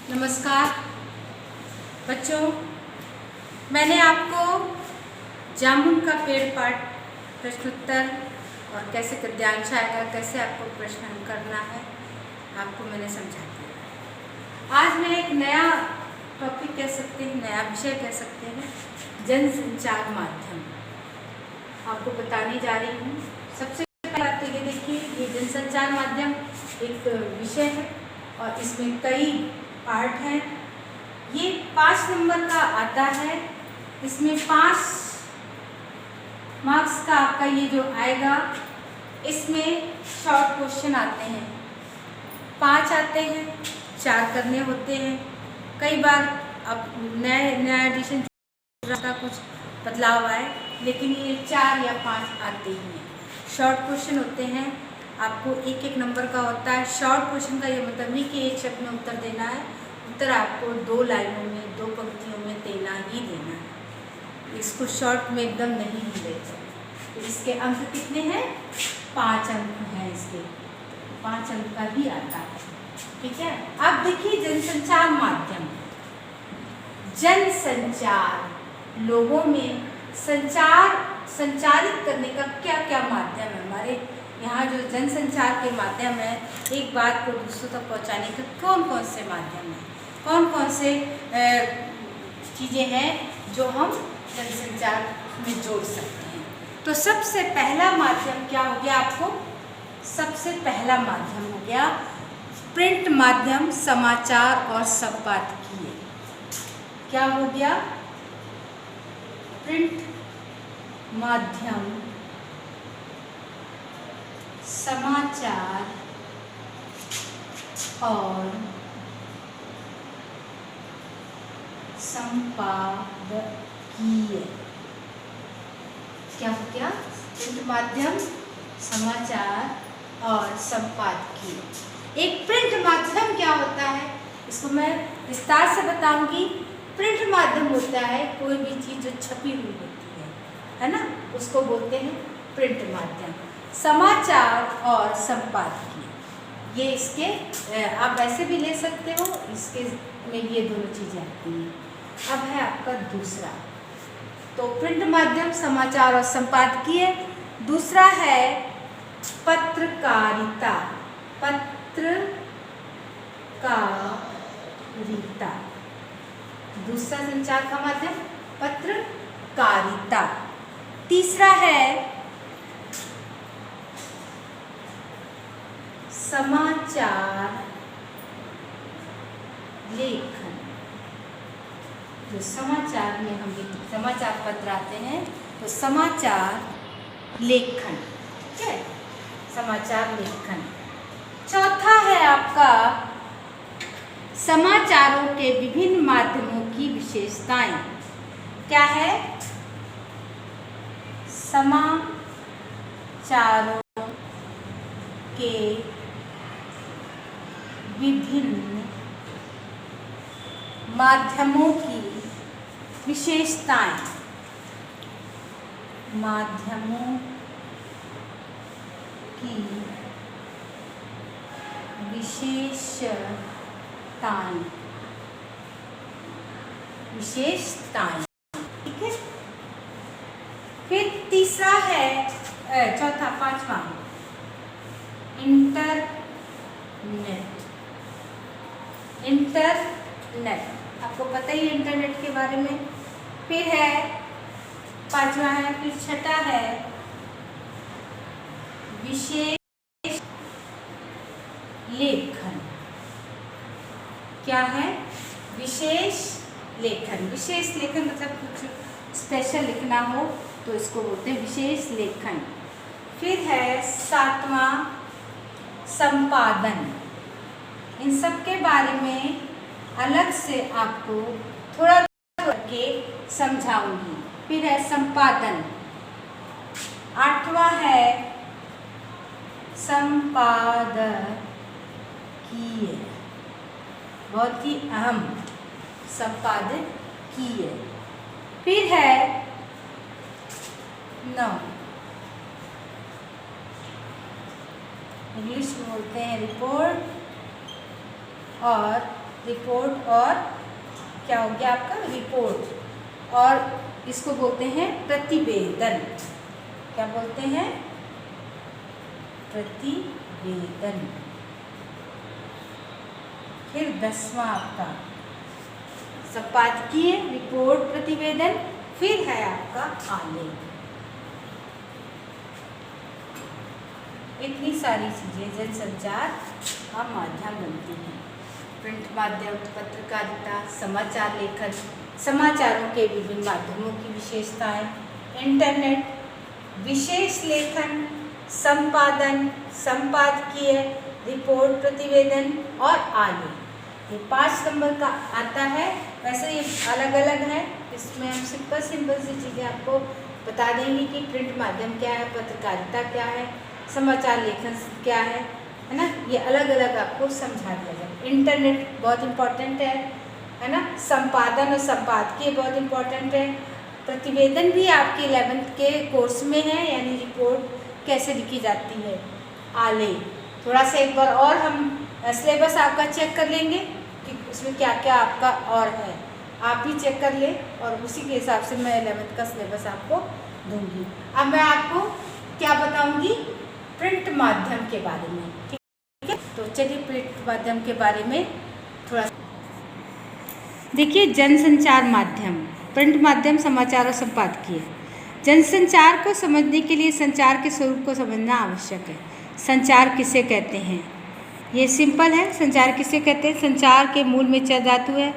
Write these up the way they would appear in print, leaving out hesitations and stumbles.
नमस्कार बच्चों, मैंने आपको जामुन का पेड़ पाठ प्रश्नोत्तर और कैसे गद्यांश आएगा, कैसे आपको प्रश्न करना है, आपको मैंने समझा दिया। आज मैं एक नया टॉपिक कह सकते हैं, नया विषय कह सकते हैं, जनसंचार माध्यम आपको बताने जा रही हूँ। सबसे पहले बात तो ये देखिए, ये जनसंचार माध्यम एक विषय है और इसमें कई पार्ट हैं। ये 5 नंबर का आता है। इसमें 5 मार्क्स का आपका ये जो आएगा, इसमें शॉर्ट क्वेश्चन आते हैं, 5 आते हैं, 4 करने होते हैं। कई बार अब नया एडिशन का कुछ बदलाव आए, लेकिन ये 4 या 5 आते ही हैं। शॉर्ट क्वेश्चन होते हैं, आपको एक एक नंबर का होता है। शॉर्ट क्वेश्चन का ये मतलब नहीं कि एक शब्द में उत्तर देना है, उत्तर आपको 2 लाइनों में, 2 पंक्तियों में देना ही देना है। इसको शॉर्ट में एकदम नहीं मिलेगा। तो इसके अंक कितने हैं? 5 अंक हैं इसके, 5 अंक का ही आता है। ठीक है। अब देखिए जनसंचार माध्यम, जनसंचार लोगों में संचारित करने का क्या क्या माध्यम है। हमारे यहाँ जो जनसंचार के माध्यम है, एक बात को दूसरों तक पहुँचाने के कौन कौन से माध्यम हैं, कौन कौन से चीज़ें हैं जो हम जनसंचार में जोड़ सकते हैं। तो सबसे पहला माध्यम क्या हो गया आपको? सबसे पहला माध्यम हो गया प्रिंट माध्यम, समाचार और संपादकीय। क्या हो गया? प्रिंट माध्यम, समाचार और संपादकीय। क्या हो गया? प्रिंट माध्यम, समाचार और संपादकीय। एक प्रिंट माध्यम क्या होता है, इसको मैं विस्तार से बताऊंगी। प्रिंट माध्यम होता है कोई भी चीज़ जो छपी हुई होती है ना, उसको बोलते हैं प्रिंट माध्यम। समाचार और संपादकीय, ये इसके आप ऐसे भी ले सकते हो, इसके में ये दोनों चीज़ें आती हैं। अब है आपका दूसरा, तो प्रिंट माध्यम, समाचार और संपादकीय। दूसरा है पत्रकारिता, पत्रकारिता। दूसरा संचार का माध्यम पत्रकारिता। तीसरा है समाचार लेखन। जो समाचार में हम समाचार पत्र आते हैं, तो समाचार लेखन। ठीक है, समाचार लेखन। चौथा है आपका समाचारों के विभिन्न माध्यमों की विशेषताएं। क्या है? समाचारों के विभिन्न माध्यमों की विशेषताएं। माध्यमों की विशेषताएं, विशेषताएं। ठीक है। फिर तीसरा है, चौथा, पांचवा, इंटरनेट। इंटरनेट आपको पता ही है इंटरनेट के बारे में। फिर है पांचवा है, फिर छठा है विशेष लेखन। क्या है? विशेष लेखन। विशेष लेखन मतलब कुछ स्पेशल लिखना हो तो इसको बोलते हैं विशेष लेखन। फिर है सातवां संपादन। इन सब के बारे में अलग से आपको थोड़ा करके समझाऊंगी। फिर है संपादन। आठवां है संपादकीय, बहुत ही अहम, संपादकीय। फिर है 9, इंग्लिश में बोलते हैं रिपोर्ट और रिपोर्ट और क्या हो गया आपका रिपोर्ट, और इसको बोलते हैं प्रतिवेदन। क्या बोलते हैं? प्रतिवेदन। फिर 10वां आपका संपादकीय, रिपोर्ट, प्रतिवेदन, फिर है आपका आलेख। इतनी सारी चीजें जनसंचार का माध्यम बनती हैं। प्रिंट माध्यम, पत्रकारिता, समाचार लेखन, समाचारों के विभिन्न माध्यमों की विशेषताएं, इंटरनेट, विशेष लेखन, संपादन, संपादकीय, रिपोर्ट, प्रतिवेदन और आलेख। ये 5 नंबर का आता है। वैसे ये अलग अलग है, इसमें हम सिंपल सी चीज़ें आपको बता देंगे कि प्रिंट माध्यम क्या है, पत्रकारिता क्या है, समाचार लेखन क्या है ना। ये अलग अलग आपको समझा दिया जाए। इंटरनेट बहुत इम्पोर्टेंट है ना। संपादन और संपादकीय बहुत इम्पोर्टेंट है। प्रतिवेदन भी आपके 11th के कोर्स में है, यानी रिपोर्ट कैसे लिखी जाती है। आलेख थोड़ा सा एक बार और हम सिलेबस आपका चेक कर लेंगे कि उसमें क्या क्या आपका और है, आप भी चेक कर ले और उसी के हिसाब से मैं 11th का सिलेबस आपको दूंगी। अब मैं आपको क्या बताऊंगी? प्रिंट माध्यम के बारे में। ठीक है, तो चलिए प्रिंट माध्यम के बारे में थोड़ा देखिए। जनसंचार माध्यम, प्रिंट माध्यम, समाचार और संपादकीय। जनसंचार को समझने के लिए संचार के स्वरूप को समझना आवश्यक है। संचार किसे कहते हैं? ये सिंपल है। संचार किसे कहते हैं? संचार के मूल में चर धातु है।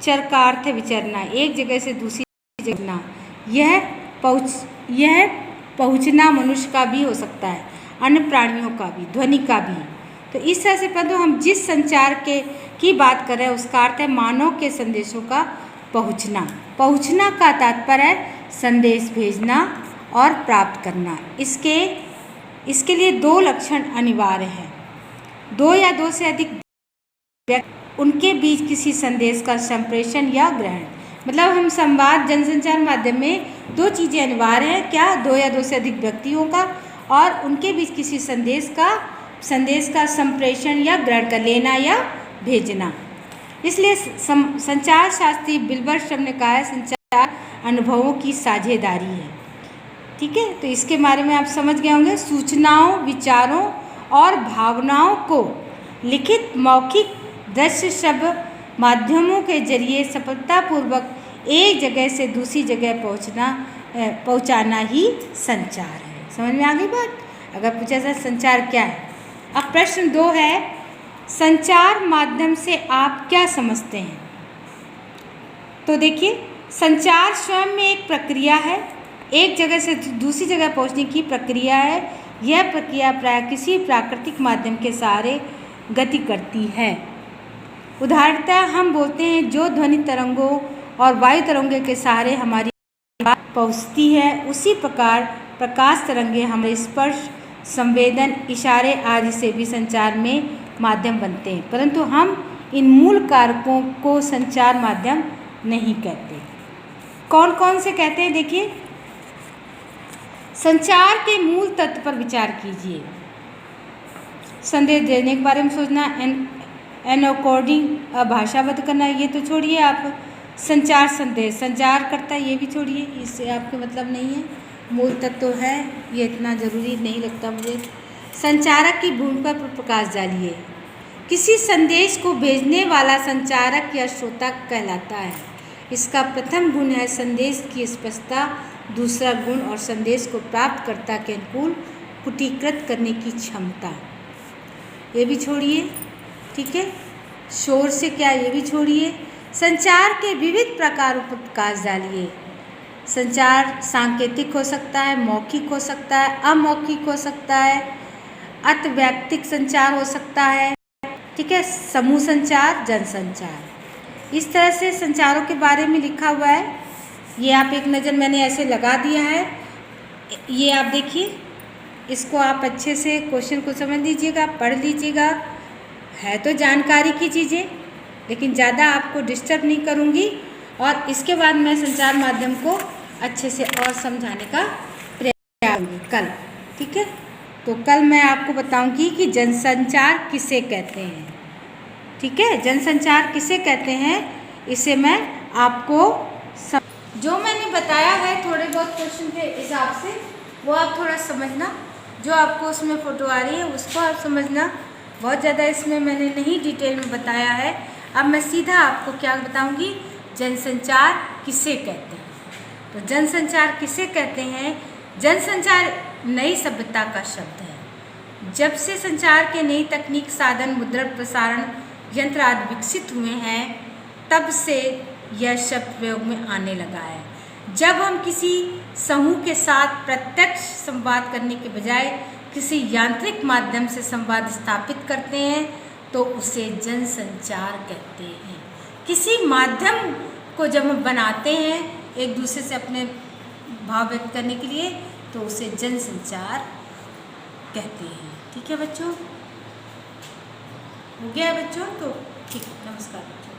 चर का अर्थ है विचरना, एक जगह से दूसरी जगह। यह पहुँचना मनुष्य का भी हो सकता है, अन्य प्राणियों का भी, ध्वनि का भी। तो इस तरह से परंतु हम जिस संचार की बात कर रहे हैं उसका अर्थ है मानव के संदेशों का पहुँचना। पहुँचना का तात्पर्य है संदेश भेजना और प्राप्त करना। इसके लिए 2 लक्षण अनिवार्य हैं। 2 या 2 से अधिक व्यक्ति, उनके बीच किसी संदेश का संप्रेषण या ग्रहण। मतलब हम संवाद जनसंचार माध्यम में 2 चीज़ें अनिवार्य हैं। क्या? 2 या 2 से अधिक व्यक्तियों का और उनके बीच किसी संदेश का संप्रेषण या ग्रहण कर लेना या भेजना। इसलिए संचार शास्त्री बिल्बर्स्ट्रम ने कहा है संचार अनुभवों की साझेदारी है। ठीक है, तो इसके बारे में आप समझ गए होंगे। सूचनाओं, विचारों और भावनाओं को लिखित, मौखिक, दृश्य, शब्द माध्यमों के जरिए सफलतापूर्वक एक जगह से दूसरी जगह पहुंचाना ही संचार है। समझ में आ गई बात? अगर पूछा जाए संचार क्या है। अब प्रश्न 2 है, संचार माध्यम से आप क्या समझते हैं? तो देखिए, संचार स्वयं में एक प्रक्रिया है, एक जगह से दूसरी जगह पहुंचने की प्रक्रिया है। यह प्रक्रिया प्राय किसी प्राकृतिक माध्यम के सहारे गति करती है। उदाहरणतः हम बोलते हैं जो ध्वनि तरंगों और वायु तरंगों के सहारे हमारी बात पहुंचती है, उसी प्रकार प्रकाश तरंगे हमारे स्पर्श, संवेदन, इशारे आदि से भी संचार में माध्यम बनते हैं। परंतु हम इन मूल कारकों को संचार माध्यम नहीं कहते। कौन कौन से कहते हैं? देखिए, संचार के मूल तत्व पर विचार कीजिए। संदेश देने के बारे में सोचना, एनकोडिंग, भाषाबद्ध करना, ये तो छोड़िए आप। संचार, संदेश संचार करता है, ये भी छोड़िए, इससे आपके मतलब नहीं है। मूल तत्व तो है, ये इतना ज़रूरी नहीं लगता मुझे। संचारक की भूमिका पर प्रकाश डालिए। किसी संदेश को भेजने वाला संचारक या श्रोता कहलाता है। इसका प्रथम गुण है संदेश की स्पष्टता, दूसरा गुण और संदेश को प्राप्तकर्ता के अनुकूल पुटीकृत करने की क्षमता। ये भी छोड़िए, ठीक है। शोर से क्या, ये भी छोड़िए। संचार के विविध प्रकारों पर प्रकाश डालिए। संचार सांकेतिक हो सकता है, मौखिक हो सकता है, अमौखिक हो सकता है, अतवैयक्तिक संचार हो सकता है, ठीक है, समूह संचार, जनसंचार। इस तरह से संचारों के बारे में लिखा हुआ है। ये आप एक नज़र मैंने ऐसे लगा दिया है, ये आप देखिए, इसको आप अच्छे से क्वेश्चन को समझ लीजिएगा, पढ़ लीजिएगा। है तो जानकारी की चीज़ें, लेकिन ज़्यादा आपको डिस्टर्ब नहीं करूँगी। और इसके बाद मैं संचार माध्यम को अच्छे से और समझाने का प्रयास करूँगी कल, ठीक है। तो कल मैं आपको बताऊँगी कि जनसंचार किसे कहते हैं, ठीक। ठीक है, जनसंचार किसे कहते हैं इसे मैं आपको जो मैंने बताया है थोड़े बहुत क्वेश्चन के हिसाब से वो आप थोड़ा समझना, जो आपको उसमें फ़ोटो आ रही है उसको आप समझना। बहुत ज़्यादा इसमें मैंने नहीं डिटेल में बताया है। अब मैं सीधा आपको क्या बताऊंगी, जनसंचार किसे कहते हैं। तो जनसंचार किसे कहते हैं, जनसंचार नई सभ्यता का शब्द है। जब से संचार के नई तकनीक, साधन, मुद्रण, प्रसारण यंत्र आदि विकसित हुए हैं तब से यह शब्द प्रयोग में आने लगा है। जब हम किसी समूह के साथ प्रत्यक्ष संवाद करने के बजाय किसी यांत्रिक माध्यम से संवाद स्थापित करते हैं तो उसे जनसंचार कहते हैं। किसी माध्यम को जब हम बनाते हैं एक दूसरे से अपने भाव व्यक्त करने के लिए तो उसे जनसंचार कहते हैं। ठीक है बच्चों, हो गया है बच्चों? तो ठीक, नमस्कार।